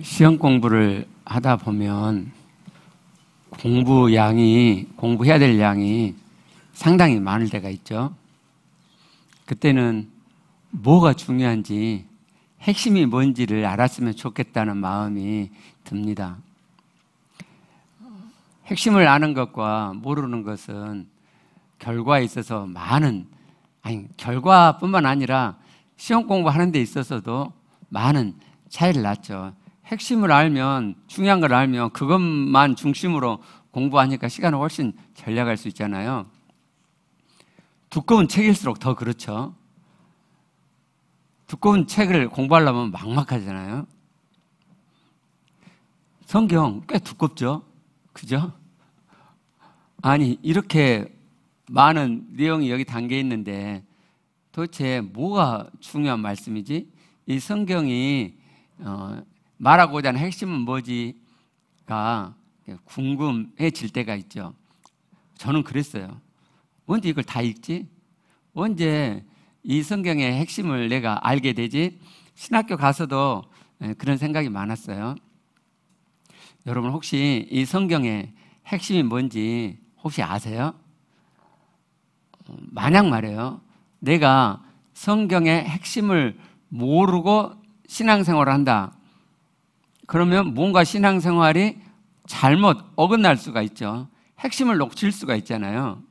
시험 공부를 하다 보면 공부해야 될 양이 상당히 많을 때가 있죠. 그때는 뭐가 중요한지, 핵심이 뭔지를 알았으면 좋겠다는 마음이 듭니다. 핵심을 아는 것과 모르는 것은 결과에 있어서 결과뿐만 아니라 시험 공부하는 데 있어서도 많은 차이를 낳죠. 핵심을 알면, 중요한 걸 알면 그것만 중심으로 공부하니까 시간을 훨씬 절약할 수 있잖아요. 두꺼운 책일수록 더 그렇죠. 두꺼운 책을 공부하려면 막막하잖아요. 성경 꽤 두껍죠? 그죠? 아니, 이렇게 많은 내용이 여기 담겨 있는데 도대체 뭐가 중요한 말씀이지? 이 성경이 말하고자 하는 핵심은 뭐지가 궁금해질 때가 있죠. 저는 그랬어요. 언제 이걸 다 읽지? 언제 이 성경의 핵심을 내가 알게 되지? 신학교 가서도 그런 생각이 많았어요. 여러분 혹시 이 성경의 핵심이 뭔지 혹시 아세요? 만약 말이에요, 내가 성경의 핵심을 모르고 신앙생활을 한다. 그러면 뭔가 신앙생활이 잘못 어긋날 수가 있죠. 핵심을 놓칠 수가 있잖아요.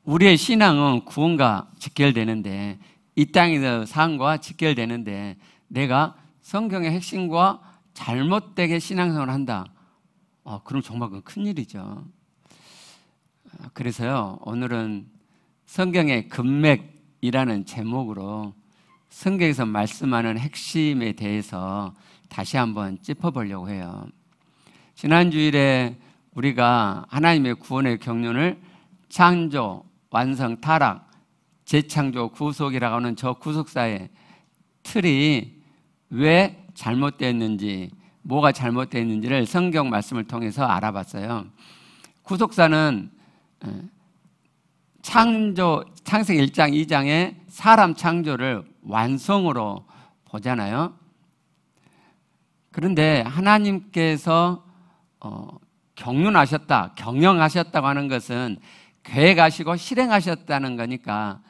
우리의 신앙은 구원과 직결되는데, 이 땅에서 삶과 직결되는데, 내가 성경의 핵심과 잘못되게 신앙생활을 한다. 그럼 정말 그건 큰일이죠. 그래서요, 오늘은 성경의 금맥이라는 제목으로 성경에서 말씀하는 핵심에 대해서 다시 한번 짚어보려고 해요. 지난 주일에 우리가 하나님의 구원의 경륜을 창조, 완성, 타락, 재창조, 구속이라고 하는 저 구속사의 틀이 왜 잘못되었는지, 뭐가 잘못되었는지를 성경 말씀을 통해서 알아봤어요. 구속사는 창세기 1장, 2장에 사람 창조를 완성으로 보잖아요. 그런데 하나님께서 경영하셨다고 하는 것은 계획하시고 실행하셨다는 거니까,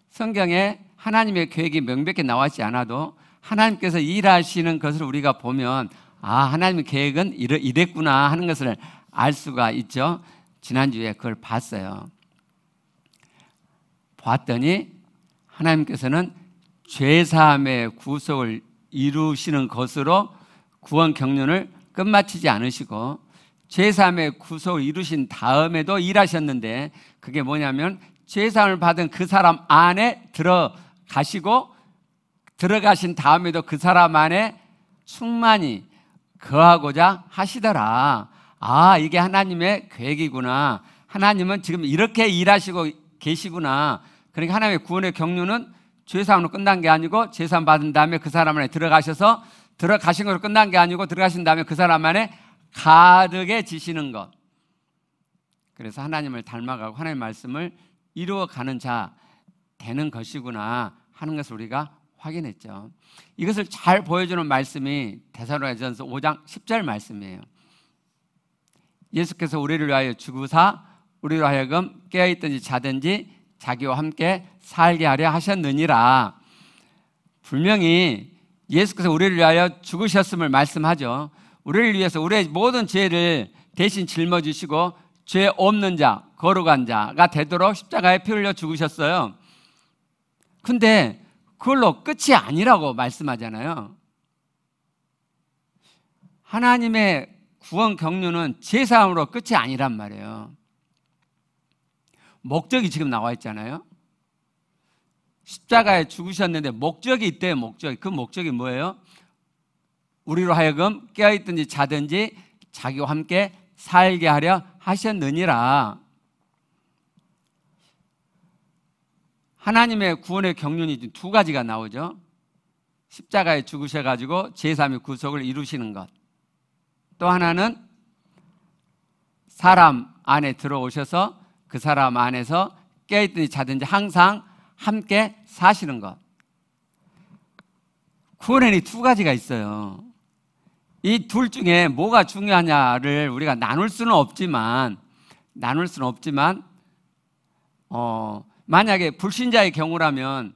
성경에 하나님의 계획이 명백히 나와있지 않아도 하나님께서 일하시는 것을 우리가 보면 하나님의 계획은 이랬구나 하는 것을 알 수가 있죠. 지난주에 그걸 봤어요. 봤더니 하나님께서는 죄사함의 구속을 이루시는 것으로 구원 경륜을 끝마치지 않으시고, 죄사함의 구속을 이루신 다음에도 일하셨는데, 그게 뭐냐면 죄사함을 받은 그 사람 안에 들어가시고, 들어가신 다음에도 그 사람 안에 충만히 거하고자 하시더라. 이게 하나님의 계획이구나. 하나님은 지금 이렇게 일하시고 계시구나. 그러니까 하나님의 구원의 경륜은 죄사함으로 끝난 게 아니고, 죄사함 받은 다음에 그 사람 안에 들어가셔서, 들어가신 것으로 끝난 게 아니고, 들어가신 다음에 그 사람 안에 가득해지시는 것. 그래서 하나님을 닮아가고 하나님의 말씀을 이루어가는 자 되는 것이구나 하는 것을 우리가 확인했죠. 이것을 잘 보여주는 말씀이 데살로니가전서 5장 10절 말씀이에요. 예수께서 우리를 위하여 죽으사 우리로 하여금 깨어있든지 자든지 자기와 함께 살게 하려 하셨느니라. 분명히 예수께서 우리를 위하여 죽으셨음을 말씀하죠. 우리를 위해서 우리의 모든 죄를 대신 짊어지시고 죄 없는 자, 거룩한 자가 되도록 십자가에 피 흘려 죽으셨어요. 근데 그걸로 끝이 아니라고 말씀하잖아요. 하나님의 구원 경륜은 제사함으로 끝이 아니란 말이에요. 목적이 지금 나와 있잖아요. 십자가에 죽으셨는데 목적이 있대요. 그 목적이 뭐예요? 우리로 하여금 깨어있든지 자든지 자기와 함께 살게 하려 하셨느니라. 하나님의 구원의 경륜이 두 가지가 나오죠. 십자가에 죽으셔가지고 제3의 구속을 이루시는 것. 또 하나는 사람 안에 들어오셔서 그 사람 안에서 깨어있든지 자든지 항상 함께 사시는 것. 구원에는 두 가지가 있어요. 이 둘 중에 뭐가 중요하냐를 우리가 나눌 수는 없지만 만약에 불신자의 경우라면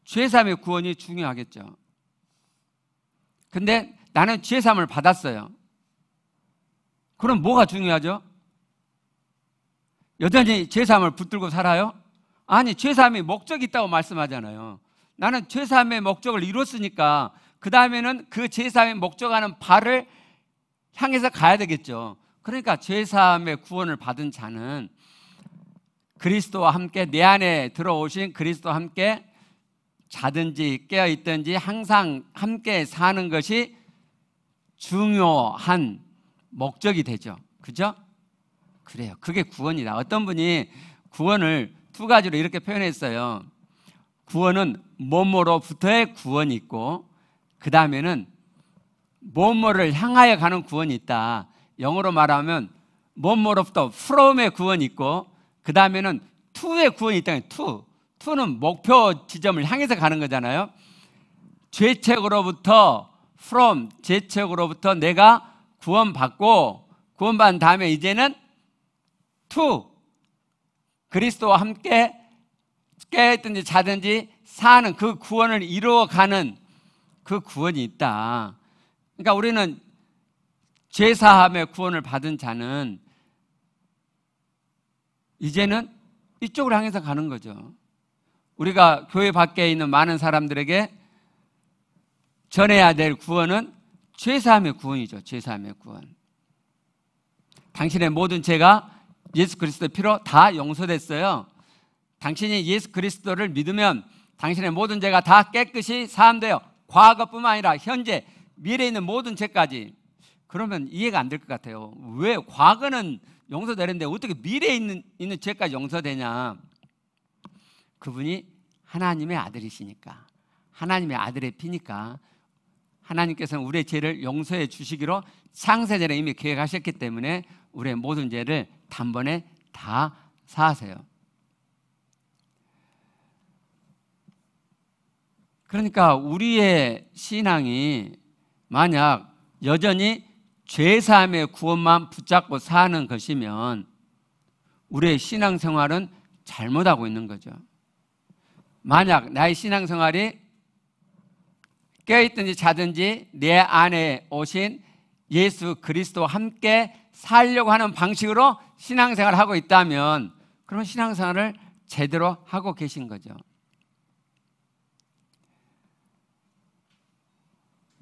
죄사함의 구원이 중요하겠죠. 근데 나는 죄사함을 받았어요. 그럼 뭐가 중요하죠? 여전히 죄사함을 붙들고 살아요? 아니, 죄사함이 목적이 있다고 말씀하잖아요. 나는 죄사함의 목적을 이뤘으니까 그 다음에는 그 죄사함의 목적하는 바를 향해서 가야 되겠죠. 그러니까 죄사함의 구원을 받은 자는 그리스도와 함께 내 안에 들어오신 그리스도와 함께 자든지 깨어있든지 항상 함께 사는 것이 중요한 목적이 되죠. 그죠? 그래요. 그게 구원이다. 어떤 분이 구원을 두 가지로 이렇게 표현했어요. 구원은 뭐뭐로부터의 구원이 있고 그 다음에는 뭐뭐를 향하여 가는 구원이 있다. 영어로 말하면 뭐뭐로부터 from의 구원이 있고 그 다음에는 to의 구원이 있다. to는 목표 지점을 향해서 가는 거잖아요. 죄책으로부터 from, 죄책으로부터 내가 구원받고 구원받은 다음에 이제는 to, 그리스도와 함께 깨있든지 자든지 사는 그 구원을 이루어가는 그 구원이 있다. 그러니까 우리는 죄사함의 구원을 받은 자는 이제는 이쪽으로 향해서 가는 거죠. 우리가 교회 밖에 있는 많은 사람들에게 전해야 될 구원은 죄사함의 구원이죠. 죄사함의 구원. 당신의 모든 죄가 예수 그리스도의 피로 다 용서됐어요. 당신이 예수 그리스도를 믿으면 당신의 모든 죄가 다 깨끗이 사함돼요. 과거뿐만 아니라 현재, 미래에 있는 모든 죄까지. 그러면 이해가 안 될 것 같아요. 왜 과거는 용서되는데 어떻게 미래에 있는 죄까지 용서되냐? 그분이 하나님의 아들이시니까, 하나님의 아들의 피니까 하나님께서는 우리의 죄를 용서해 주시기로 창세전에 이미 계획하셨기 때문에 우리의 모든 죄를 단번에 다 사하세요. 그러니까 우리의 신앙이 만약 여전히 죄사함의 구원만 붙잡고 사는 것이면 우리의 신앙생활은 잘못하고 있는 거죠. 만약 나의 신앙생활이 깨어있든지 자든지 내 안에 오신 예수 그리스도와 함께 살려고 하는 방식으로 신앙생활을 하고 있다면 그러면 신앙생활을 제대로 하고 계신 거죠.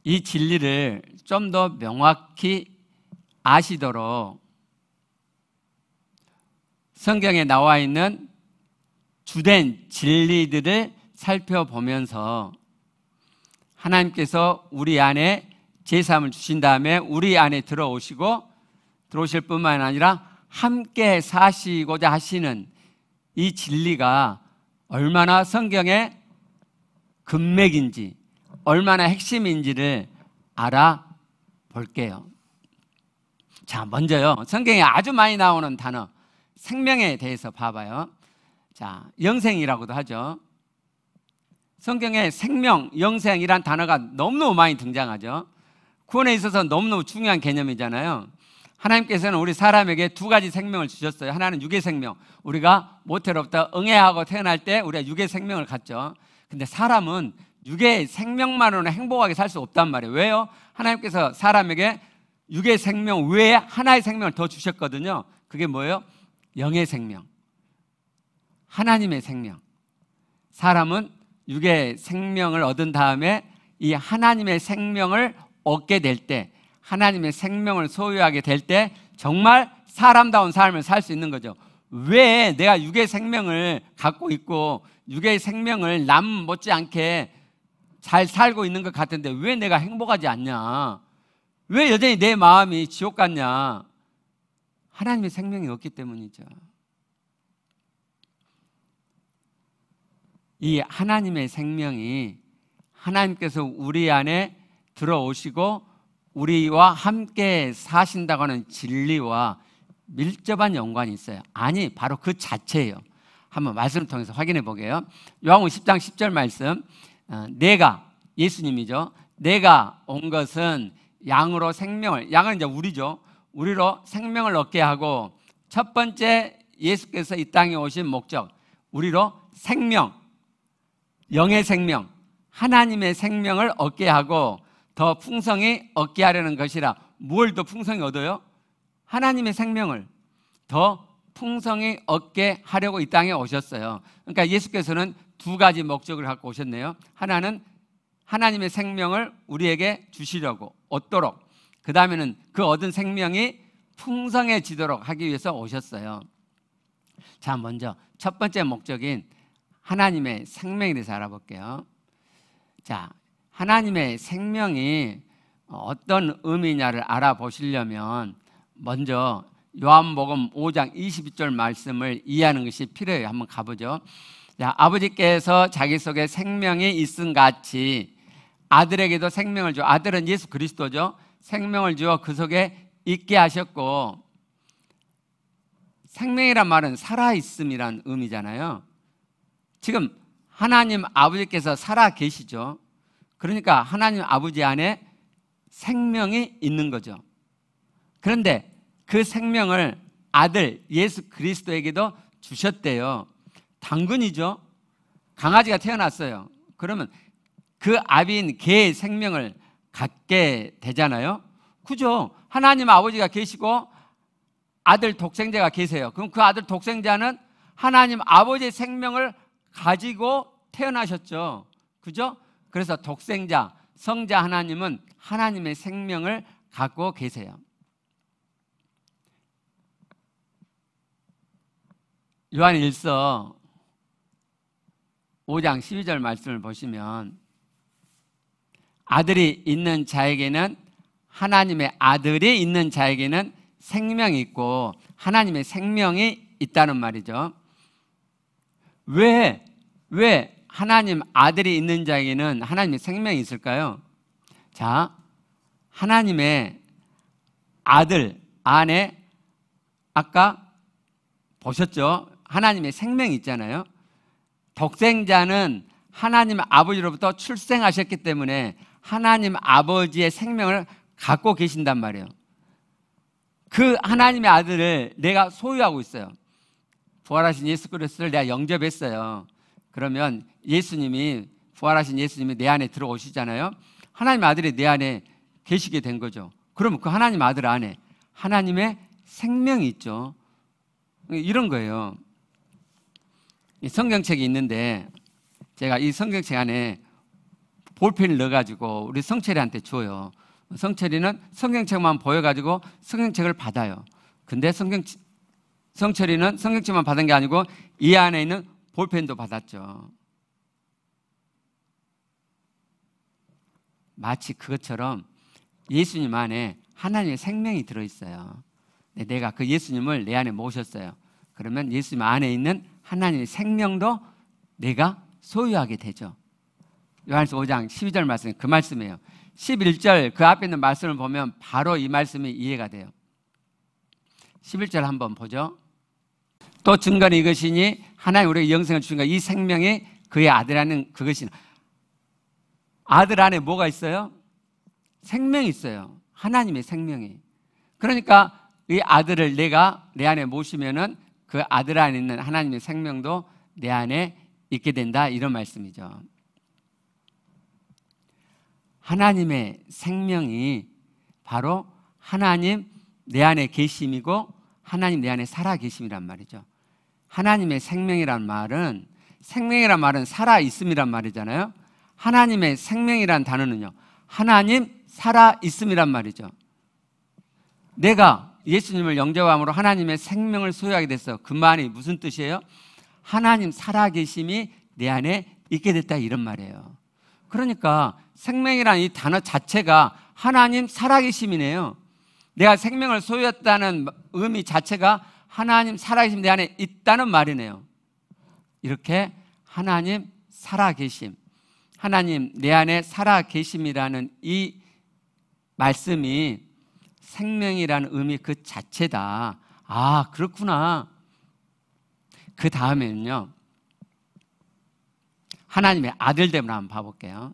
이 진리를 좀 더 명확히 아시도록 성경에 나와 있는 주된 진리들을 살펴보면서 하나님께서 우리 안에 제사함을 주신 다음에 우리 안에 들어오실 뿐만 아니라 함께 사시고자 하시는 이 진리가 얼마나 성경의 근맥인지 얼마나 핵심인지를 알아볼게요. 자, 먼저요. 성경에 아주 많이 나오는 단어 생명에 대해서 봐봐요. 자, 영생이라고도 하죠. 성경에 생명, 영생이란 단어가 너무너무 많이 등장하죠. 구원에 있어서 너무너무 중요한 개념이잖아요. 하나님께서는 우리 사람에게 두 가지 생명을 주셨어요. 하나는 육의 생명. 우리가 모태로부터 응애하고 태어날 때 우리가 육의 생명을 갖죠. 근데 사람은 육의 생명만으로는 행복하게 살 수 없단 말이에요. 왜요? 하나님께서 사람에게 육의 생명 외에 하나의 생명을 더 주셨거든요. 그게 뭐예요? 영의 생명. 하나님의 생명. 사람은 육의 생명을 얻은 다음에 이 하나님의 생명을 얻게 될 때, 하나님의 생명을 소유하게 될 때 정말 사람다운 삶을 살 수 있는 거죠. 왜 내가 육의 생명을 갖고 있고 육의 생명을 남 못지않게 잘 살고 있는 것 같은데 왜 내가 행복하지 않냐? 왜 여전히 내 마음이 지옥 같냐? 하나님의 생명이 없기 때문이죠. 이 하나님의 생명이 하나님께서 우리 안에 들어오시고 우리와 함께 사신다고 하는 진리와 밀접한 연관이 있어요. 아니, 바로 그 자체예요. 한번 말씀을 통해서 확인해 보게요. 요한복음 10장 10절 말씀. 내가 예수님이죠. 내가 온 것은 양으로 생명을, 양은 이제 우리죠. 우리로 생명을 얻게 하고, 첫 번째 예수께서 이 땅에 오신 목적, 우리로 생명, 영의 생명, 하나님의 생명을 얻게 하고 더 풍성히 얻게 하려는 것이라. 뭘 더 풍성히 얻어요? 하나님의 생명을 더 풍성히 얻게 하려고 이 땅에 오셨어요. 그러니까 예수께서는 두 가지 목적을 갖고 오셨네요. 하나는 하나님의 생명을 우리에게 주시려고, 얻도록, 그 다음에는 그 얻은 생명이 풍성해지도록 하기 위해서 오셨어요. 자, 먼저 첫 번째 목적인 하나님의 생명에 대해서 알아볼게요. 자, 하나님의 생명이 어떤 의미냐를 알아보시려면 먼저 요한복음 5장 22절 말씀을 이해하는 것이 필요해요. 한번 가보죠. 자, 아버지께서 자기 속에 생명이 있음 같이 아들에게도 생명을 주어, 아들은 예수 그리스도죠. 생명을 주어 그 속에 있게 하셨고, 생명이란 말은 살아있음이란 의미잖아요. 지금 하나님 아버지께서 살아 계시죠. 그러니까 하나님 아버지 안에 생명이 있는 거죠. 그런데 그 생명을 아들 예수 그리스도에게도 주셨대요. 당근이죠. 강아지가 태어났어요. 그러면 그 아비인 개의 생명을 갖게 되잖아요. 그죠? 하나님 아버지가 계시고 아들 독생자가 계세요. 그럼 그 아들 독생자는 하나님 아버지의 생명을 가지고 태어나셨죠. 그죠? 그래서 독생자, 성자 하나님은 하나님의 생명을 갖고 계세요. 요한일서 5장 12절 말씀을 보시면, 아들이 있는 자에게는, 하나님의 아들이 있는 자에게는 생명이 있고 하나님의 생명이 있다는 말이죠. 왜 하나님 아들이 있는 자에게는 하나님의 생명이 있을까요? 자, 하나님의 아들 안에 아까 보셨죠? 하나님의 생명이 있잖아요. 독생자는 하나님 아버지로부터 출생하셨기 때문에 하나님 아버지의 생명을 갖고 계신단 말이에요. 그 하나님의 아들을 내가 소유하고 있어요. 부활하신 예수 그리스도를 내가 영접했어요. 그러면 예수님이, 부활하신 예수님이 내 안에 들어오시잖아요. 하나님의 아들이 내 안에 계시게 된 거죠. 그러면 그 하나님 아들 안에 하나님의 생명이 있죠. 이런 거예요. 이 성경책이 있는데 제가 이 성경책 안에 볼펜을 넣어가지고 우리 성철이한테 줘요. 성철이는 성경책만 보여가지고 성경책을 받아요. 근데 성철이는 성경책만 받은 게 아니고 이 안에 있는 볼펜도 받았죠. 마치 그것처럼 예수님 안에 하나님의 생명이 들어있어요. 내가 그 예수님을 내 안에 모셨어요. 그러면 예수님 안에 있는 하나님의 생명도 내가 소유하게 되죠. 요한일서 5장 12절 말씀이 그 말씀이에요. 11절 그 앞에 있는 말씀을 보면 바로 이 말씀이 이해가 돼요. 11절 한번 보죠. 또 증거는 이것이니 하나님 우리에게 영생을 주신 것, 이 생명이 그의 아들 안에 그것이나. 아들 안에 뭐가 있어요? 생명이 있어요. 하나님의 생명이. 그러니까 이 아들을 내가 내 안에 모시면은 그 아들 안에 있는 하나님의 생명도 내 안에 있게 된다, 이런 말씀이죠. 하나님의 생명이 바로 하나님 내 안에 계심이고 하나님 내 안에 살아 계심이란 말이죠. 하나님의 생명이란 말은, 생명이란 말은 살아 있음이란 말이잖아요. 하나님의 생명이란 단어는요, 하나님 살아 있음이란 말이죠. 내가 예수님을 영접함으로 하나님의 생명을 소유하게 됐어. 그 말이 무슨 뜻이에요? 하나님 살아 계심이 내 안에 있게 됐다, 이런 말이에요. 그러니까 생명이라는 이 단어 자체가 하나님 살아계심이네요. 내가 생명을 소유했다는 의미 자체가 하나님 살아계심 내 안에 있다는 말이네요. 이렇게 하나님 살아계심, 하나님 내 안에 살아계심이라는 이 말씀이 생명이라는 의미 그 자체다. 아, 그렇구나. 그 다음에는요, 하나님의 아들됨을 한번 봐볼게요.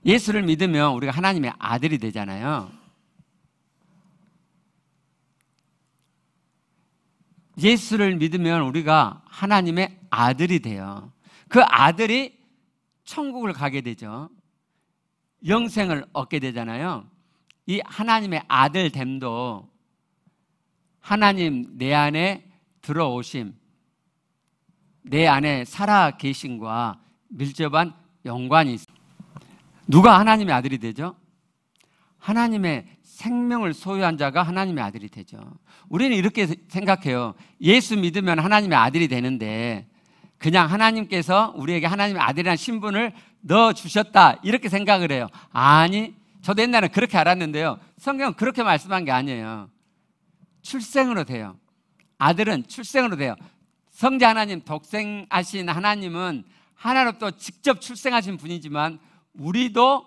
예수를 믿으면 우리가 하나님의 아들이 되잖아요. 예수를 믿으면 우리가 하나님의 아들이 돼요. 그 아들이 천국을 가게 되죠. 영생을 얻게 되잖아요. 이 하나님의 아들됨도 하나님 내 안에 들어오심, 내 안에 살아 계심과 밀접한 연관이 있습니다. 누가 하나님의 아들이 되죠? 하나님의 생명을 소유한 자가 하나님의 아들이 되죠. 우리는 이렇게 생각해요. 예수 믿으면 하나님의 아들이 되는데 그냥 하나님께서 우리에게 하나님의 아들이라는 신분을 넣어주셨다 이렇게 생각을 해요. 아니, 저도 옛날에 그렇게 알았는데요. 성경은 그렇게 말씀한 게 아니에요. 출생으로 돼요. 아들은 출생으로 돼요. 성자 하나님, 독생하신 하나님은 하나로부터 직접 출생하신 분이지만 우리도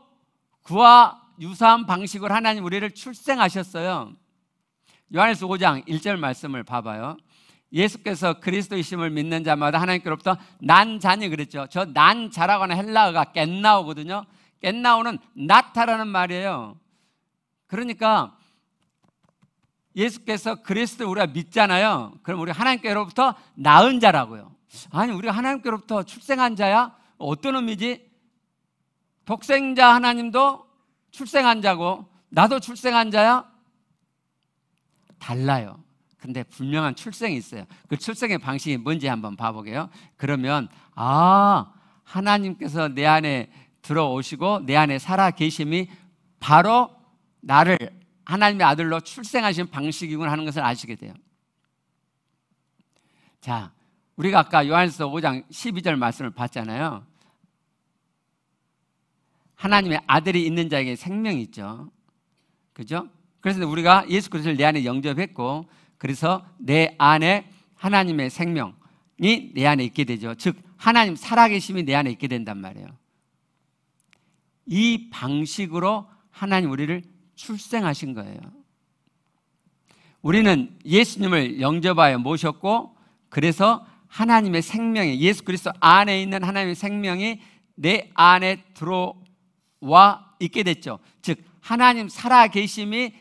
그와 유사한 방식으로 하나님 우리를 출생하셨어요. 요한일서 5장 1절 말씀을 봐봐요. 예수께서 그리스도이심을 믿는 자마다 하나님께로부터 난 자니 그랬죠. 저 난 자라고 하는 헬라어가 겟나오거든요. 겟나오는 나타라는 말이에요. 그러니까 예수께서 그리스도를 우리가 믿잖아요. 그럼 우리 하나님께로부터 낳은 자라고요. 아니, 우리가 하나님께로부터 출생한 자야? 어떤 의미지? 독생자 하나님도 출생한 자고 나도 출생한 자야? 달라요. 근데 분명한 출생이 있어요. 그 출생의 방식이 뭔지 한번 봐보게요. 그러면 하나님께서 내 안에 들어오시고 내 안에 살아 계심이 바로 나를 하나님의 아들로 출생하신 방식이구나 하는 것을 아시게 돼요. 자, 우리가 아까 요한일서 5장 12절 말씀을 봤잖아요. 하나님의 아들이 있는 자에게 생명이 있죠. 그죠? 그래서 우리가 예수 그리스도를 내 안에 영접했고 그래서 내 안에 하나님의 생명이 내 안에 있게 되죠. 즉 하나님 살아계심이 내 안에 있게 된단 말이에요. 이 방식으로 하나님 우리를 출생하신 거예요. 우리는 예수님을 영접하여 모셨고 그래서 하나님의 생명이 예수 그리스도 안에 있는 하나님의 생명이 내 안에 들어와 있게 됐죠. 즉 하나님 살아계심이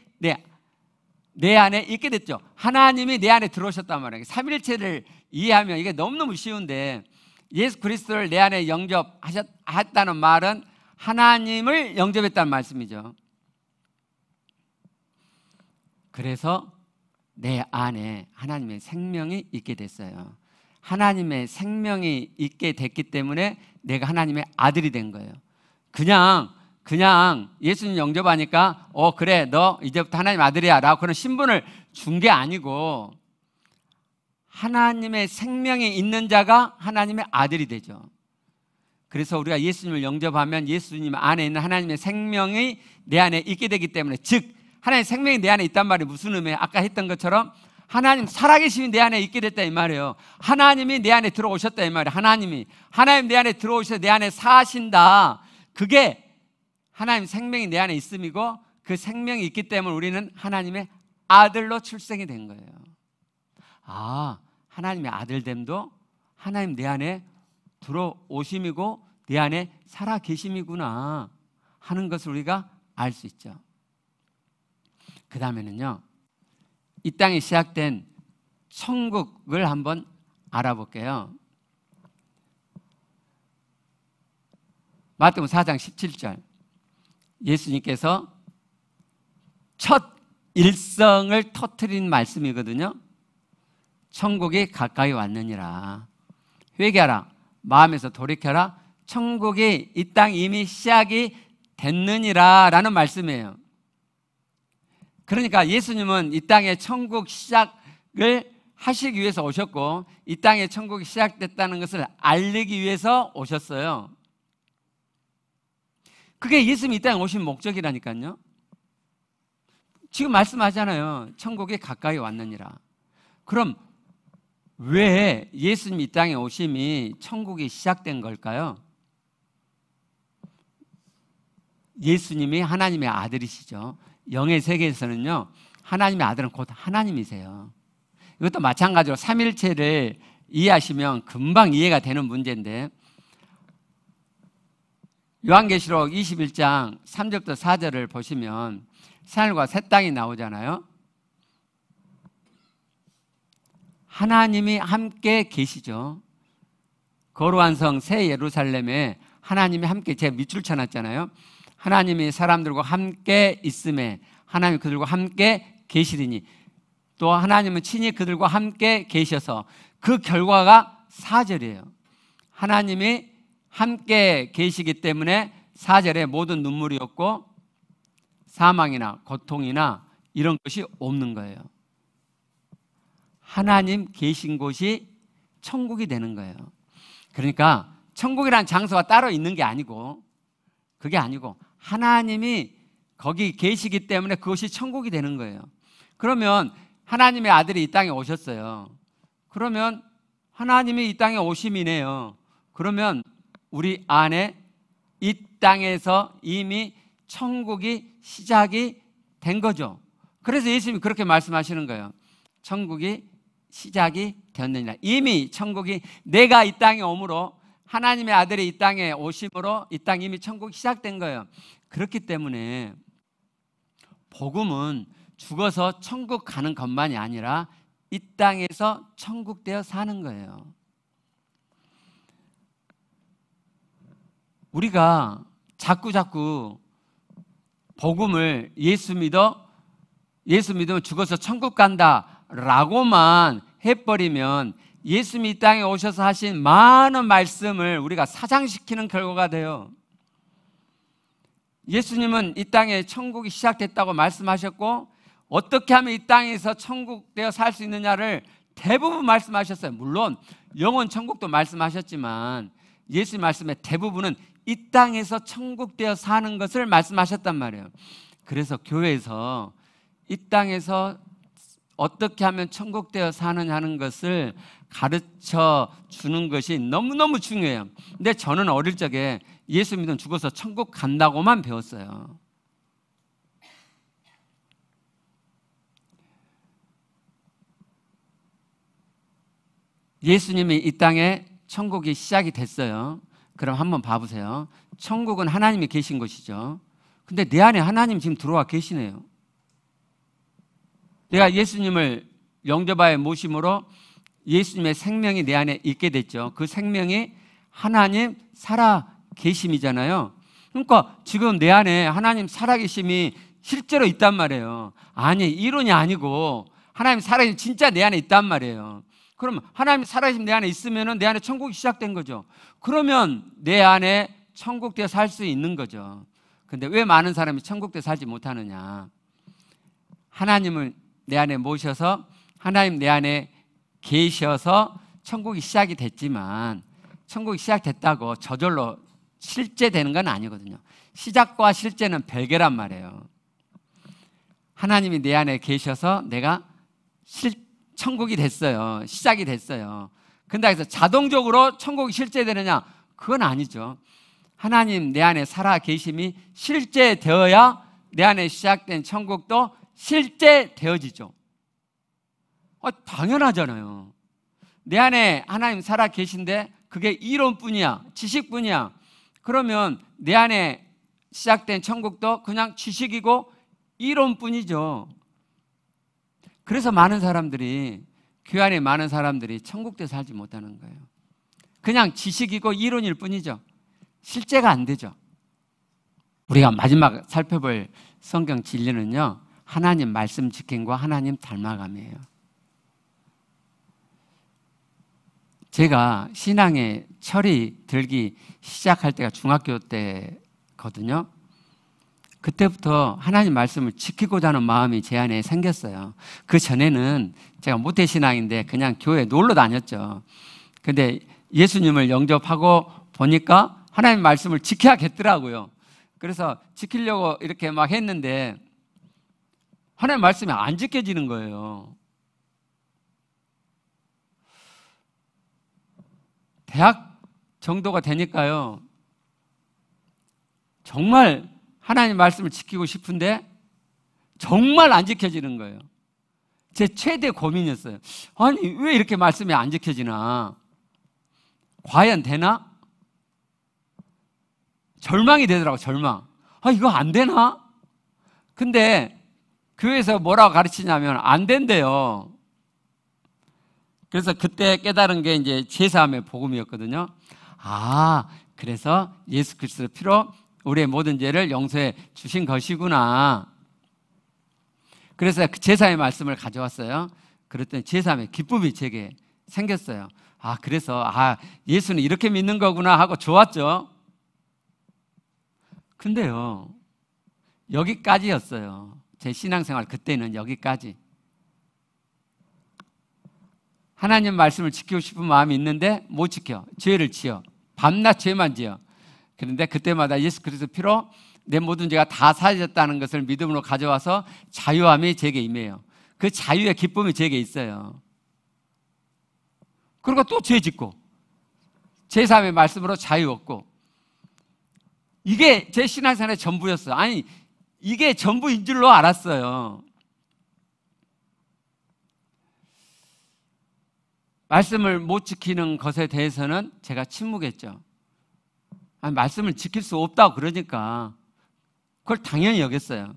내 안에 있게 됐죠. 하나님이 내 안에 들어오셨단 말이에요. 삼위일체를 이해하면 이게 너무너무 쉬운데 예수 그리스도를 내 안에 영접하셨다는 말은 하나님을 영접했다는 말씀이죠. 그래서 내 안에 하나님의 생명이 있게 됐어요. 하나님의 생명이 있게 됐기 때문에 내가 하나님의 아들이 된 거예요. 그냥 예수님 영접하니까 그래 너 이제부터 하나님 아들이야 라고 그런 신분을 준 게 아니고 하나님의 생명이 있는 자가 하나님의 아들이 되죠. 그래서 우리가 예수님을 영접하면 예수님 안에 있는 하나님의 생명이 내 안에 있게 되기 때문에 즉 하나님의 생명이 내 안에 있단 말이 무슨 의미예요? 아까 했던 것처럼 하나님 살아계심이 내 안에 있게 됐다 이 말이에요. 하나님이 내 안에 들어오셨다 이 말이에요. 하나님 내 안에 들어오셔서 내 안에 사신다. 그게 하나님 생명이 내 안에 있음이고 그 생명이 있기 때문에 우리는 하나님의 아들로 출생이 된 거예요. 하나님의 아들됨도 하나님 내 안에 들어오심이고 내 안에 살아 계심이구나 하는 것을 우리가 알 수 있죠. 그 다음에는요, 이 땅에 시작된 천국을 한번 알아볼게요. 마태복음 4장 17절 예수님께서 첫 일성을 터뜨린 말씀이거든요. 천국이 가까이 왔느니라. 회개하라. 마음에서 돌이켜라. 천국이 이 땅 이미 시작이 됐느니라 라는 말씀이에요. 그러니까 예수님은 이 땅에 천국 시작을 하시기 위해서 오셨고 이 땅에 천국이 시작됐다는 것을 알리기 위해서 오셨어요. 그게 예수님이 이 땅에 오신 목적이라니까요. 지금 말씀하잖아요. 천국이 가까이 왔느니라. 그럼 왜 예수님이 이 땅에 오심이 천국이 시작된 걸까요? 예수님이 하나님의 아들이시죠. 영의 세계에서는요, 하나님의 아들은 곧 하나님이세요. 이것도 마찬가지로 삼일체를 이해하시면 금방 이해가 되는 문제인데 요한계시록 21장 3절부터 4절을 보시면 새하늘과 새 땅이 나오잖아요. 하나님이 함께 계시죠. 거룩한 성 새 예루살렘에 하나님이 함께, 제가 밑줄 쳐놨잖아요. 하나님이 사람들과 함께 있음에 하나님이 그들과 함께 계시리니, 또 하나님은 친히 그들과 함께 계셔서, 그 결과가 4절이에요. 하나님이 함께 계시기 때문에 4절에 모든 눈물이 없고 사망이나 고통이나 이런 것이 없는 거예요. 하나님 계신 곳이 천국이 되는 거예요. 그러니까 천국이란 장소가 따로 있는 게 아니고, 그게 아니고 하나님이 거기 계시기 때문에 그것이 천국이 되는 거예요. 그러면 하나님의 아들이 이 땅에 오셨어요. 그러면 하나님이 이 땅에 오심이네요. 그러면 우리 안에 이 땅에서 이미 천국이 시작이 된 거죠. 그래서 예수님이 그렇게 말씀하시는 거예요. 천국이 시작이 되었느니라. 이미 천국이, 내가 이 땅에 오므로, 하나님의 아들이 이 땅에 오심으로 이 땅 이미 천국이 시작된 거예요. 그렇기 때문에 복음은 죽어서 천국 가는 것만이 아니라 이 땅에서 천국 되어 사는 거예요. 우리가 자꾸 복음을 예수 믿으면 죽어서 천국 간다 라고만 해버리면 예수님이 이 땅에 오셔서 하신 많은 말씀을 우리가 사장시키는 결과가 돼요. 예수님은 이 땅에 천국이 시작됐다고 말씀하셨고, 어떻게 하면 이 땅에서 천국 되어 살 수 있느냐를 대부분 말씀하셨어요. 물론 영원 천국도 말씀하셨지만 예수님 말씀의 대부분은 이 땅에서 천국 되어 사는 것을 말씀하셨단 말이에요. 그래서 교회에서 이 땅에서 어떻게 하면 천국 되어 사느냐는 것을 가르쳐 주는 것이 너무너무 중요해요. 근데 저는 어릴 적에 예수 믿으면 죽어서 천국 간다고만 배웠어요. 예수님이 이 땅에 천국이 시작이 됐어요. 그럼 한번 봐보세요. 천국은 하나님이 계신 곳이죠. 근데 내 안에 하나님 지금 들어와 계시네요. 내가 예수님을 영접하여 모심으로 예수님의 생명이 내 안에 있게 됐죠. 그 생명이 하나님 살아계심이잖아요. 그러니까 지금 내 안에 하나님 살아계심이 실제로 있단 말이에요. 아니, 이론이 아니고 하나님 살아계심 진짜 내 안에 있단 말이에요. 그럼 하나님 살아계심 내 안에 있으면 내 안에 천국이 시작된 거죠. 그러면 내 안에 천국 되어 살 수 있는 거죠. 근데 왜 많은 사람이 천국 되어 살지 못하느냐? 하나님을 내 안에 모셔서 하나님 내 안에 계셔서 천국이 시작이 됐지만, 천국이 시작됐다고 저절로 실제되는 건 아니거든요. 시작과 실제는 별개란 말이에요. 하나님이 내 안에 계셔서 내가 천국이 됐어요. 시작이 됐어요. 근데 그래서 자동적으로 천국이 실제되느냐? 그건 아니죠. 하나님 내 안에 살아 계심이 실제되어야 내 안에 시작된 천국도 실제되어지죠. 당연하잖아요. 내 안에 하나님 살아 계신데 그게 이론뿐이야, 지식뿐이야. 그러면 내 안에 시작된 천국도 그냥 지식이고 이론뿐이죠. 그래서 많은 사람들이, 교회 안에 많은 사람들이 천국에 살지 못하는 거예요. 그냥 지식이고 이론일 뿐이죠. 실제가 안 되죠. 우리가 마지막 살펴볼 성경 진리는요, 하나님 말씀 지킴과 하나님 닮아감이에요. 제가 신앙에 철이 들기 시작할 때가 중학교 때거든요. 그때부터 하나님 말씀을 지키고자 하는 마음이 제 안에 생겼어요. 그 전에는 제가 모태신앙인데 그냥 교회에 놀러 다녔죠. 근데 예수님을 영접하고 보니까 하나님 말씀을 지켜야겠더라고요. 그래서 지키려고 이렇게 막 했는데 하나님 말씀이 안 지켜지는 거예요. 대학 정도가 되니까요, 정말 하나님 말씀을 지키고 싶은데 정말 안 지켜지는 거예요. 제 최대 고민이었어요. 아니, 왜 이렇게 말씀이 안 지켜지나? 과연 되나? 절망이 되더라고, 절망. 아, 이거 안 되나? 근데 교회에서 뭐라고 가르치냐면 안 된대요. 그래서 그때 깨달은 게 이제 제사함의 복음이었거든요. 아, 그래서 예수 그리스도의 피로 우리의 모든 죄를 용서해 주신 것이구나. 그래서 그 제사의 말씀을 가져왔어요. 그랬더니 제사함의 기쁨이 제게 생겼어요. 아, 그래서 예수는 이렇게 믿는 거구나 하고 좋았죠. 근데요, 여기까지였어요. 제 신앙생활 그때는 여기까지. 하나님 말씀을 지키고 싶은 마음이 있는데 못 지켜. 죄를 지어. 밤낮 죄만 지어. 그런데 그때마다 예수 그리스도 피로 내 모든 죄가 다 사해졌다는 것을 믿음으로 가져와서 자유함이 제게 임해요. 그 자유의 기쁨이 제게 있어요. 그리고 또 죄 짓고 제3의 말씀으로 자유 얻고, 이게 제 신앙생활의 전부였어요. 아니, 이게 전부인 줄로 알았어요. 말씀을 못 지키는 것에 대해서는 제가 침묵했죠. 아니, 말씀을 지킬 수 없다고 그러니까 그걸 당연히 여겼어요.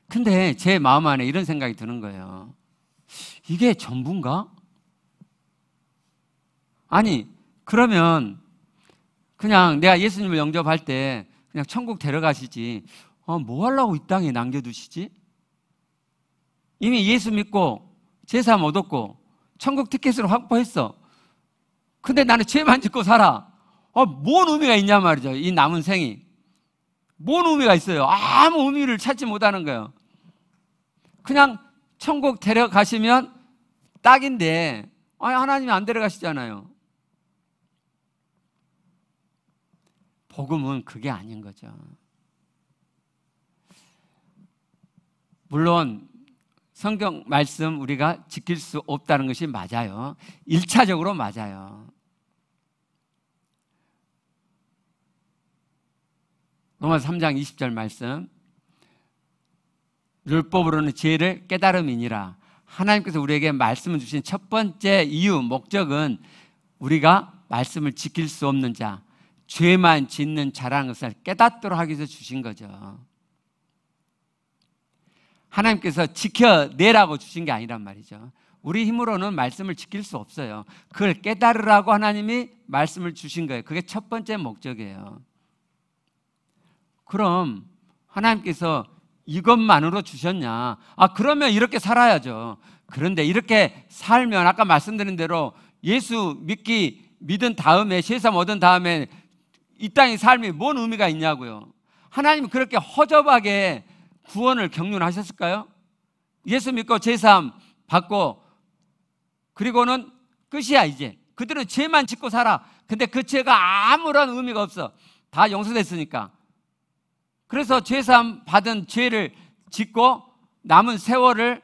근데 제 마음 안에 이런 생각이 드는 거예요. 이게 전부인가? 아니, 그러면 그냥 내가 예수님을 영접할 때 그냥 천국 데려가시지, 뭐 하려고 이 땅에 남겨두시지? 이미 예수 믿고 제사함 얻었고 천국 티켓을 확보했어. 근데 나는 죄만 짓고 살아. 뭔 의미가 있냐 말이죠. 이 남은 생이 뭔 의미가 있어요? 아무 의미를 찾지 못하는 거예요. 그냥 천국 데려가시면 딱인데, 하나님이 안 데려가시잖아요. 복음은 그게 아닌 거죠. 물론 성경 말씀 우리가 지킬 수 없다는 것이 맞아요. 1차적으로 맞아요. 로마서 3장 20절 말씀, 율법으로는 지혜를 깨달음이니라. 하나님께서 우리에게 말씀을 주신 첫 번째 이유, 목적은 우리가 말씀을 지킬 수 없는 자, 죄만 짓는 자라는 것을 깨닫도록 하기 위해서 주신 거죠. 하나님께서 지켜내라고 주신 게 아니란 말이죠. 우리 힘으로는 말씀을 지킬 수 없어요. 그걸 깨달으라고 하나님이 말씀을 주신 거예요. 그게 첫 번째 목적이에요. 그럼 하나님께서 이것만으로 주셨냐? 그러면 이렇게 살아야죠. 그런데 이렇게 살면 아까 말씀드린 대로 예수 믿은 다음에, 세상 얻은 다음에 이 땅의 삶이 뭔 의미가 있냐고요. 하나님이 그렇게 허접하게 구원을 경륜하셨을까요? 예수 믿고 제사함 받고 그리고는 끝이야. 이제 그들은 죄만 짓고 살아. 근데 그 죄가 아무런 의미가 없어. 다 용서됐으니까. 그래서 제사함 받은 죄를 짓고 남은 세월을,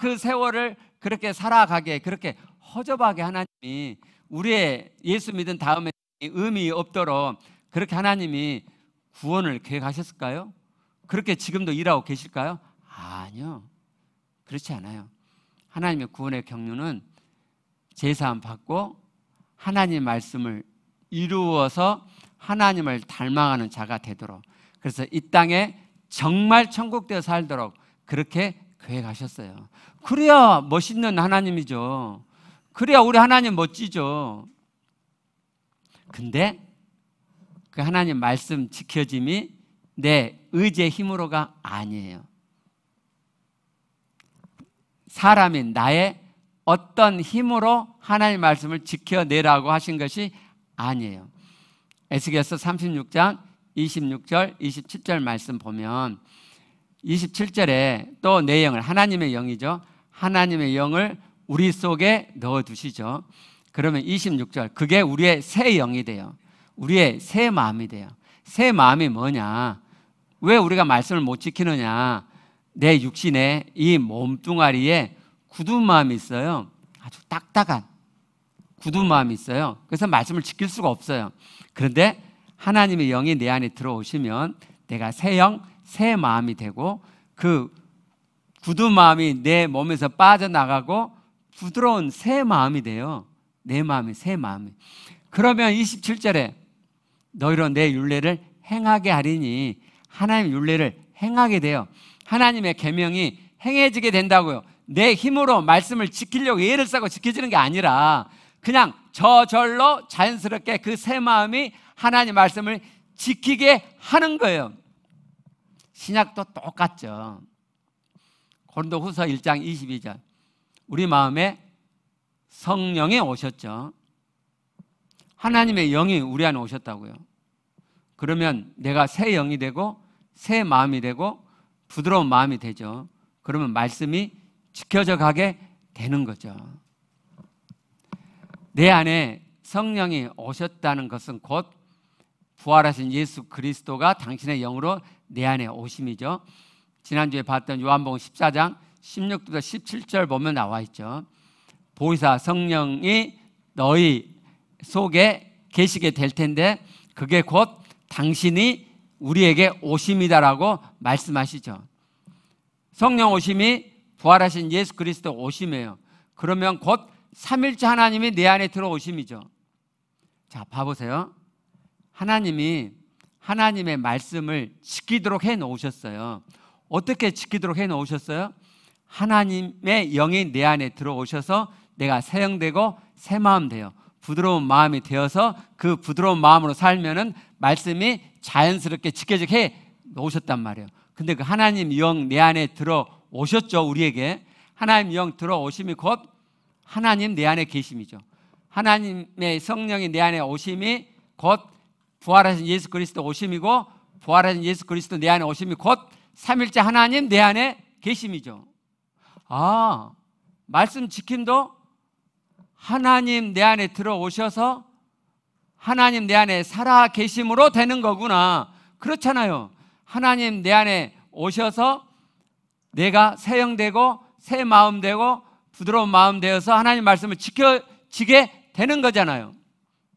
그 세월을 그렇게 살아가게, 그렇게 허접하게 하나님이 우리의 예수 믿은 다음에 의미 없도록 그렇게 하나님이 구원을 계획하셨을까요? 그렇게 지금도 일하고 계실까요? 아니요. 그렇지 않아요. 하나님의 구원의 경륜은 제사함 받고 하나님 말씀을 이루어서 하나님을 닮아가는 자가 되도록, 그래서 이 땅에 정말 천국되어 살도록 그렇게 계획하셨어요. 그래야 멋있는 하나님이죠. 그래야 우리 하나님 멋지죠. 근데 그 하나님 말씀 지켜짐이 내 의지의 힘으로가 아니에요. 사람인 나의 어떤 힘으로 하나님 말씀을 지켜내라고 하신 것이 아니에요. 에스겔서 36장 26절, 27절 말씀 보면 27절에 또 내용을, 하나님의 영이죠. 하나님의 영을 우리 속에 넣어두시죠. 그러면 26절, 그게 우리의 새 영이 돼요. 우리의 새 마음이 돼요. 새 마음이 뭐냐? 왜 우리가 말씀을 못 지키느냐? 내 육신에 이 몸뚱아리에 굳은 마음이 있어요. 아주 딱딱한 굳은 마음이 있어요. 그래서 말씀을 지킬 수가 없어요. 그런데 하나님의 영이 내 안에 들어오시면 내가 새 영, 새 마음이 되고 그 굳은 마음이 내 몸에서 빠져나가고 부드러운 새 마음이 돼요. 내 마음이 새 마음이. 그러면 27절에 너희로 내 율례를 행하게 하리니 하나님 율례를 행하게 돼요. 하나님의 계명이 행해지게 된다고요. 내 힘으로 말씀을 지키려고 예를 쌓고 지켜지는 게 아니라 그냥 저절로 자연스럽게 그 새 마음이 하나님 말씀을 지키게 하는 거예요. 신약도 똑같죠. 고린도후서 1장 22절 우리 마음에 성령이 오셨죠. 하나님의 영이 우리 안에 오셨다고요. 그러면 내가 새 영이 되고 새 마음이 되고 부드러운 마음이 되죠. 그러면 말씀이 지켜져 가게 되는 거죠. 내 안에 성령이 오셨다는 것은 곧 부활하신 예수 그리스도가 당신의 영으로 내 안에 오심이죠. 지난주에 봤던 요한복음 14장 16절부터 17절 보면 나와 있죠. 보혜사 성령이 너희 속에 계시게 될 텐데 그게 곧 당신이 우리에게 오심이다라고 말씀하시죠. 성령 오심이 부활하신 예수 그리스도 오심이에요. 그러면 곧 삼일째 하나님이 내 안에 들어오심이죠. 자, 봐보세요. 하나님이 하나님의 말씀을 지키도록 해 놓으셨어요. 어떻게 지키도록 해 놓으셨어요? 하나님의 영이 내 안에 들어오셔서 내가 새 영 되고 새 마음 돼요. 부드러운 마음이 되어서 그 부드러운 마음으로 살면은 말씀이 자연스럽게 지켜지게 해 놓으셨단 말이에요. 근데 그 하나님 영 내 안에 들어오셨죠. 우리에게 하나님 영 들어오심이 곧 하나님 내 안에 계심이죠. 하나님의 성령이 내 안에 오심이 곧 부활하신 예수 그리스도 오심이고 부활하신 예수 그리스도 내 안에 오심이 곧 삼일째 하나님 내 안에 계심이죠. 아, 말씀 지킴도 하나님 내 안에 들어오셔서 하나님 내 안에 살아 계심으로 되는 거구나. 그렇잖아요. 하나님 내 안에 오셔서 내가 새 영 되고 새 마음 되고 부드러운 마음 되어서 하나님 말씀을 지켜지게 되는 거잖아요.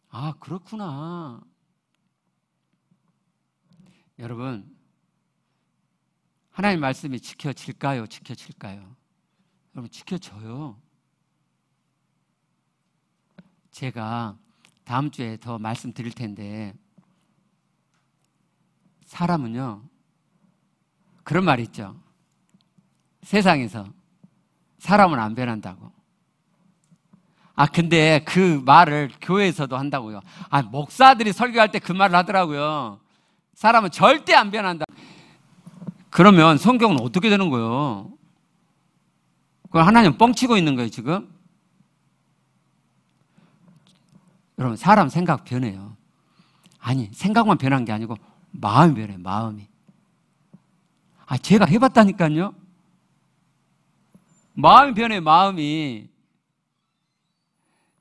아, 그렇구나. 여러분, 하나님 말씀이 지켜질까요? 지켜질까요? 여러분, 지켜져요. 제가 다음 주에 더 말씀드릴 텐데 사람은요 그런 말이 있죠. 세상에서 사람은 안 변한다고. 아, 근데 그 말을 교회에서도 한다고요. 아, 목사들이 설교할 때 그 말을 하더라고요. 사람은 절대 안 변한다. 그러면 성경은 어떻게 되는 거예요? 그럼 하나님 뻥치고 있는 거예요, 지금? 여러분, 사람 생각 변해요. 아니, 생각만 변한 게 아니고 마음이 변해요, 마음이. 아, 제가 해봤다니까요. 마음이 변해요, 마음이.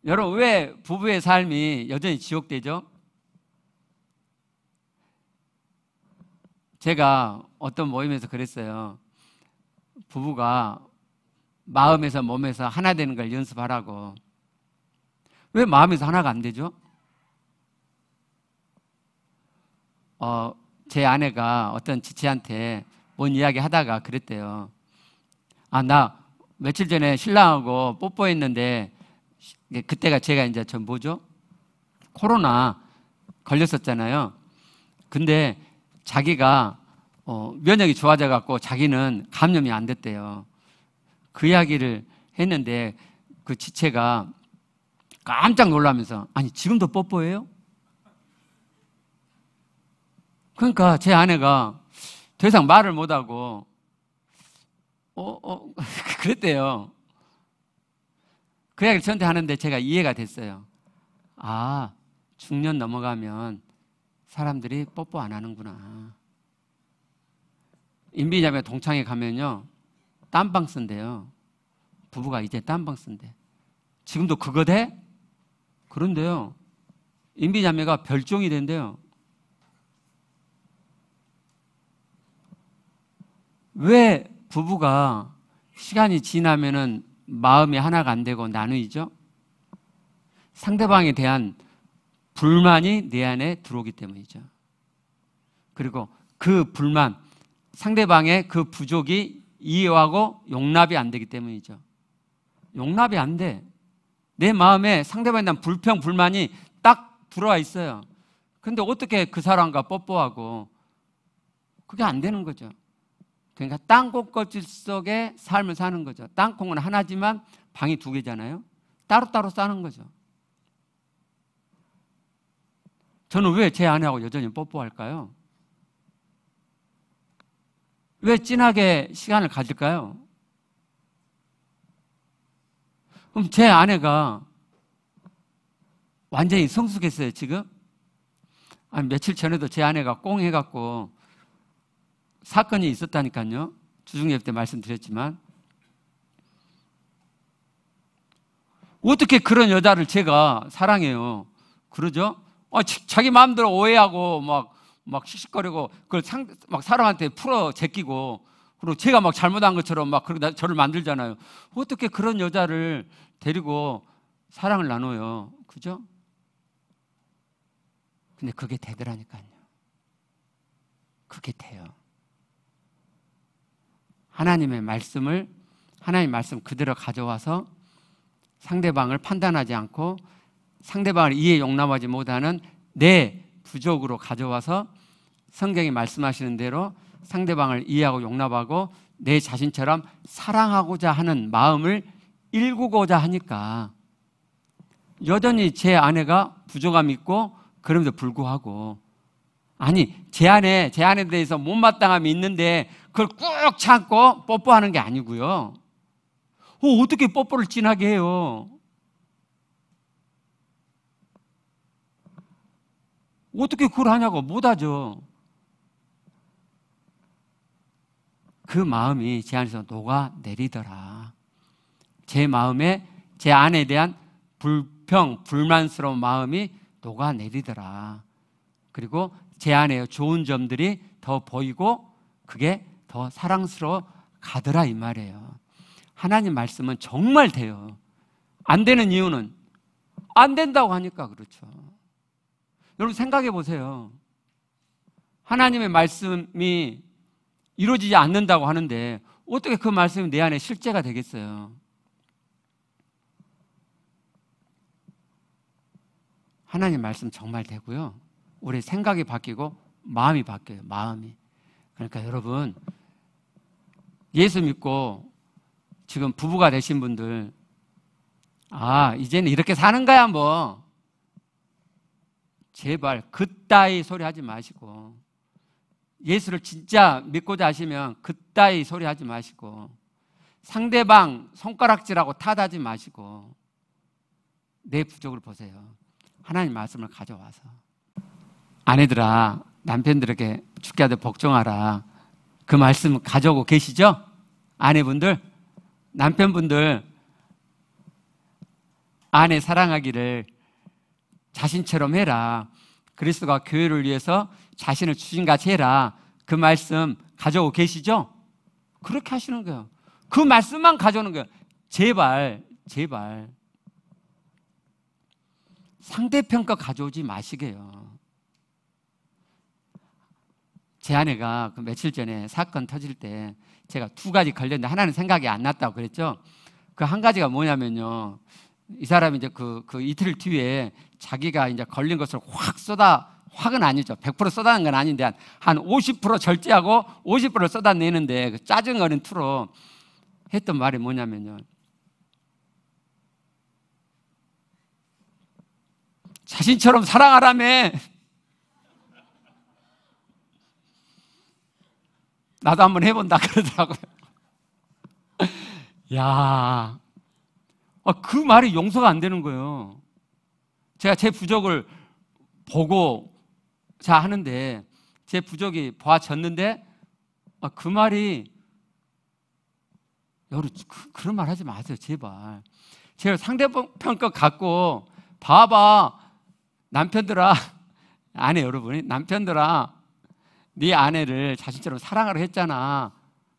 여러분, 왜 부부의 삶이 여전히 지옥되죠? 제가 어떤 모임에서 그랬어요. 부부가 마음에서 몸에서 하나 되는 걸 연습하라고. 왜 마음에서 하나가 안 되죠? 제 아내가 어떤 지체한테 뭔 이야기 하다가 그랬대요. 아, 나 며칠 전에 신랑하고 뽀뽀했는데 그때가 제가 이제 뭐죠? 코로나 걸렸었잖아요. 근데 자기가 면역이 좋아져 갖고 자기는 감염이 안 됐대요. 그 이야기를 했는데 그 지체가 깜짝 놀라면서 아니, 지금도 뽀뽀해요? 그러니까 제 아내가 더 이상 말을 못하고 그랬대요. 그 이야기를 저한테 하는데 제가 이해가 됐어요. 아, 중년 넘어가면 사람들이 뽀뽀 안 하는구나. 임비자매 동창회 가면요 땀방 쓴대요. 부부가 이제 땀방 쓴대. 지금도 그거 돼? 그런데요 임비자매가 별종이 된대요. 왜 부부가 시간이 지나면은 마음이 하나가 안 되고 나누이죠? 상대방에 대한 불만이 내 안에 들어오기 때문이죠. 그리고 그 불만, 상대방의 그 부족이 이해하고 용납이 안 되기 때문이죠. 용납이 안 돼. 내 마음에 상대방에 대한 불평, 불만이 딱 들어와 있어요. 근데 어떻게 그 사람과 뽀뽀하고, 그게 안 되는 거죠. 그러니까 땅콩껍질 속에 삶을 사는 거죠. 땅콩은 하나지만 방이 두 개잖아요. 따로따로 사는 거죠. 저는 왜 제 아내하고 여전히 뽀뽀할까요? 왜 진하게 시간을 가질까요? 그럼 제 아내가 완전히 성숙했어요, 지금? 아니, 며칠 전에도 제 아내가 꽁 해갖고 사건이 있었다니까요. 주중예배 때 말씀드렸지만. 어떻게 그런 여자를 제가 사랑해요? 그러죠? 자기 마음대로 오해하고 막 씩씩거리고 그걸 막 사람한테 풀어 제끼고, 그리고 제가 막 잘못한 것처럼 막 그렇게 저를 만들잖아요. 어떻게 그런 여자를 데리고 사랑을 나눠요? 그죠? 근데 그게 되더라니까요. 그게 돼요. 하나님 말씀 그대로 가져와서 상대방을 판단하지 않고 상대방을 이해 용납하지 못하는 내 부족으로 가져와서 성경이 말씀하시는 대로 상대방을 이해하고 용납하고 내 자신처럼 사랑하고자 하는 마음을 일구고자 하니까 여전히 제 아내가 부족함이 있고, 그럼에도 불구하고, 아니, 제 아내에 대해서 못마땅함이 있는데 그걸 꾹 참고 뽀뽀하는 게 아니고요. 어떻게 뽀뽀를 진하게 해요? 어떻게 그걸 하냐고. 못하죠. 그 마음이 제 안에서 녹아내리더라. 제 마음에 제 아내에 대한 불만스러운 마음이 녹아내리더라. 그리고 제 안에 좋은 점들이 더 보이고 그게 더 사랑스러워 가더라, 이 말이에요. 하나님 말씀은 정말 돼요. 안 되는 이유는 안 된다고 하니까 그렇죠. 여러분 생각해 보세요. 하나님의 말씀이 이루어지지 않는다고 하는데 어떻게 그 말씀이 내 안에 실제가 되겠어요? 하나님 말씀 정말 되고요. 우리 생각이 바뀌고 마음이 바뀌어요. 마음이. 그러니까 여러분, 예수 믿고 지금 부부가 되신 분들, 이제는 이렇게 사는 거야 뭐. 제발 그따위 소리 하지 마시고, 예수를 진짜 믿고자 하시면 그따위 소리 하지 마시고, 상대방 손가락질하고 탓하지 마시고 내 부족을 보세요. 하나님 말씀을 가져와서, 아내들아 남편들에게 죽게 하듯 복종하라, 그 말씀 가져오고 계시죠? 아내분들, 남편분들, 아내 사랑하기를 자신처럼 해라, 그리스도가 교회를 위해서 자신을 주신같이 해라, 그 말씀 가져오고 계시죠? 그렇게 하시는 거예요. 그 말씀만 가져오는 거예요. 제발 상대편 거 가져오지 마시게요. 제 아내가 그 며칠 전에 사건 터질 때 제가 두 가지 걸렸는데 하나는 생각이 안 났다고 그랬죠. 그 한 가지가 뭐냐면요, 이 사람이 이제 그 이틀 뒤에 자기가 이제 걸린 것을 확은 아니죠. 100% 쏟아낸 건 아닌데 한 50% 절제하고 50%를 쏟아내는데, 그 짜증어린 투로 했던 말이 뭐냐면요, 자신처럼 사랑하라며. 나도 한번 해본다 그러더라고요. 야, 그 말이 용서가 안 되는 거예요. 제가 제 부족을 보고 하는데 제 부족이 봐졌는데 그 말이, 여러분 그런 말 하지 마세요, 제발. 제가 상대편 거 갖고 봐봐, 남편들아, 아내 여러분이, 남편들아 네 아내를 자신처럼 사랑하라 했잖아,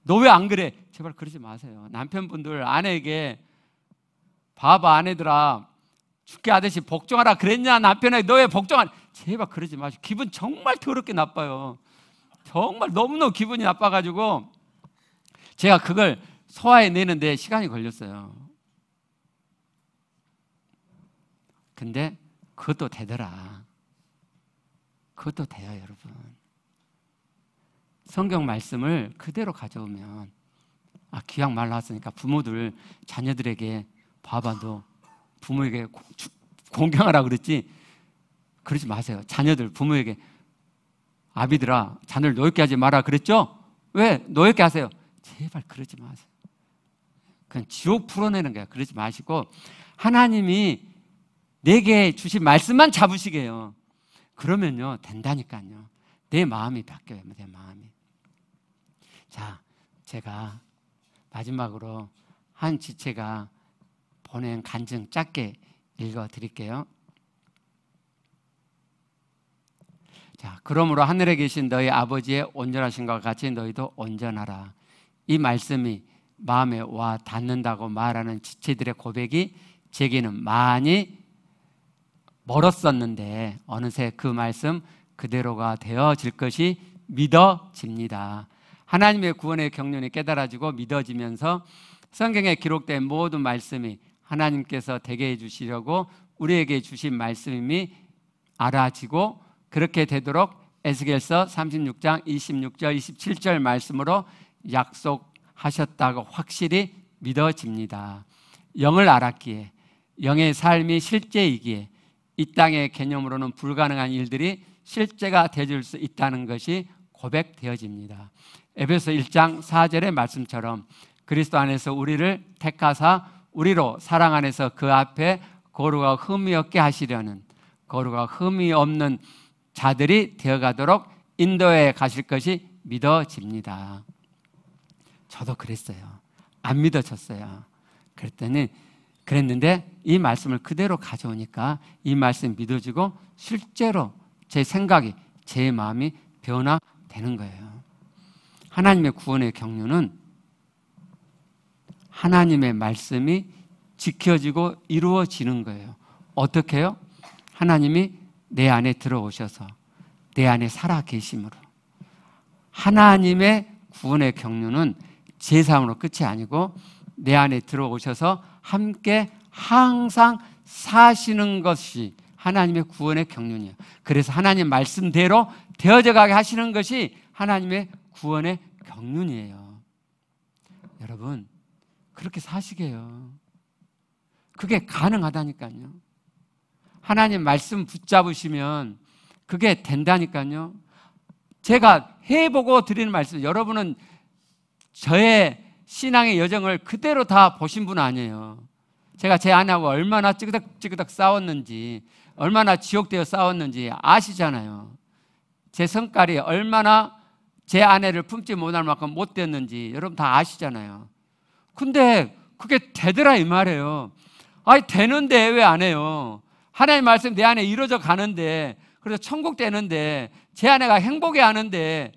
너 왜 안 그래? 제발 그러지 마세요. 남편분들 아내에게 봐봐, 아내들아 죽게 하듯이 복종하라 그랬냐, 남편에게 너 왜 복종 안, 제발 그러지 마시고. 기분 정말 더럽게 나빠요. 정말 너무너무 기분이 나빠가지고 제가 그걸 소화해내는데 시간이 걸렸어요. 근데 그것도 되더라. 그것도 돼요, 여러분. 성경 말씀을 그대로 가져오면, 기왕 말 나왔으니까 부모들 자녀들에게 봐봐, 너 부모에게 공경하라 그랬지? 그러지 마세요. 자녀들 부모에게 아비들아, 자녀를 노엽게 하지 마라 그랬죠? 왜 노엽게 하세요? 제발 그러지 마세요. 그냥 지옥 풀어내는 거야. 그러지 마시고 하나님이 내게 주신 말씀만 잡으시게요. 그러면요 된다니까요. 내 마음이 바뀌어요. 내 마음이. 자, 제가 마지막으로 한 지체가 보낸 간증 짧게 읽어드릴게요. 자, 그러므로 하늘에 계신 너희 아버지의 온전하신 것 같이 너희도 온전하라. 이 말씀이 마음에 와 닿는다고 말하는 지체들의 고백이 제게는 많이 멀었었는데 어느새 그 말씀 그대로가 되어질 것이 믿어집니다. 하나님의 구원의 경륜이 깨달아지고 믿어지면서 성경에 기록된 모든 말씀이 하나님께서 되게 해주시려고 우리에게 주신 말씀임이 알아지고 그렇게 되도록 에스겔서 36장 26절 27절 말씀으로 약속하셨다고 확실히 믿어집니다. 영을 알았기에, 영의 삶이 실제이기에 이 땅의 개념으로는 불가능한 일들이 실제가 되어줄 수 있다는 것이 고백되어집니다. 에베소 1장 4절의 말씀처럼 그리스도 안에서 우리를 택하사 우리로 사랑 안에서 그 앞에 거룩하고 흠이 없게 하시려는, 거룩하고 흠이 없는 자들이 되어가도록 인도해 가실 것이 믿어집니다. 저도 그랬어요. 안 믿어졌어요. 그랬는데 이 말씀을 그대로 가져오니까 이 말씀이 믿어지고 실제로 제 생각이, 제 마음이 변화되는 거예요. 하나님의 구원의 경륜은 하나님의 말씀이 지켜지고 이루어지는 거예요. 어떻게 해요? 하나님이 내 안에 들어오셔서 내 안에 살아 계심으로. 하나님의 구원의 경륜은 제 삶으로 끝이 아니고 내 안에 들어오셔서 함께 항상 사시는 것이 하나님의 구원의 경륜이에요. 그래서 하나님 말씀대로 되어져 가게 하시는 것이 하나님의 구원의 경륜이에요. 여러분, 그렇게 사시게요. 그게 가능하다니까요. 하나님 말씀 붙잡으시면 그게 된다니까요. 제가 해보고 드리는 말씀, 여러분은 저의 신앙의 여정을 그대로 다 보신 분 아니에요. 제가 제 아내하고 얼마나 찌그덕찌그덕 싸웠는지, 얼마나 지옥되어 싸웠는지 아시잖아요. 제 성깔이 얼마나 제 아내를 품지 못할 만큼 못됐는지 여러분 다 아시잖아요. 근데 그게 되더라 이 말이에요. 아니 되는데 왜 안 해요? 하나님 말씀 내 안에 이루어져 가는데, 그래서 천국 되는데, 제 아내가 행복해 하는데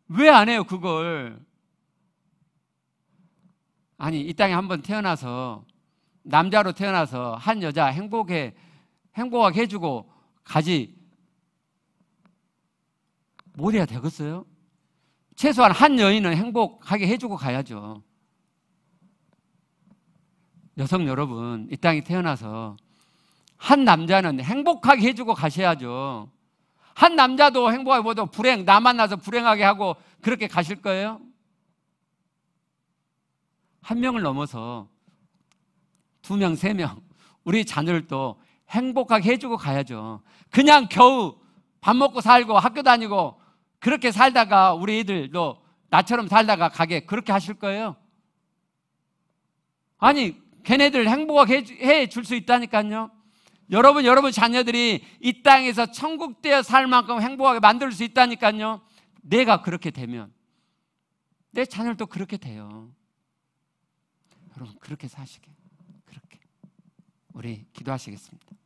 왜 안 해요 그걸? 아니 이 땅에 한번 태어나서, 남자로 태어나서 한 여자 행복하게 해주고 가지 못해야 되겠어요? 최소한 한 여인은 행복하게 해주고 가야죠. 여성 여러분, 이 땅에 태어나서 한 남자는 행복하게 해주고 가셔야죠. 한 남자도 행복하게 보도 나 만나서 불행하게 하고 그렇게 가실 거예요? 한 명을 넘어서 2명, 3명, 우리 자녀들도 행복하게 해주고 가야죠. 그냥 겨우 밥 먹고 살고 학교 다니고 그렇게 살다가 우리 애들도 나처럼 살다가 가게 그렇게 하실 거예요? 아니, 걔네들 행복하게 해줄 수 있다니까요. 여러분 자녀들이 이 땅에서 천국 되어 살 만큼 행복하게 만들 수 있다니까요. 내가 그렇게 되면 내 자녀들도 그렇게 돼요. 여러분 그렇게 사시게. 그렇게. 우리 기도하시겠습니다.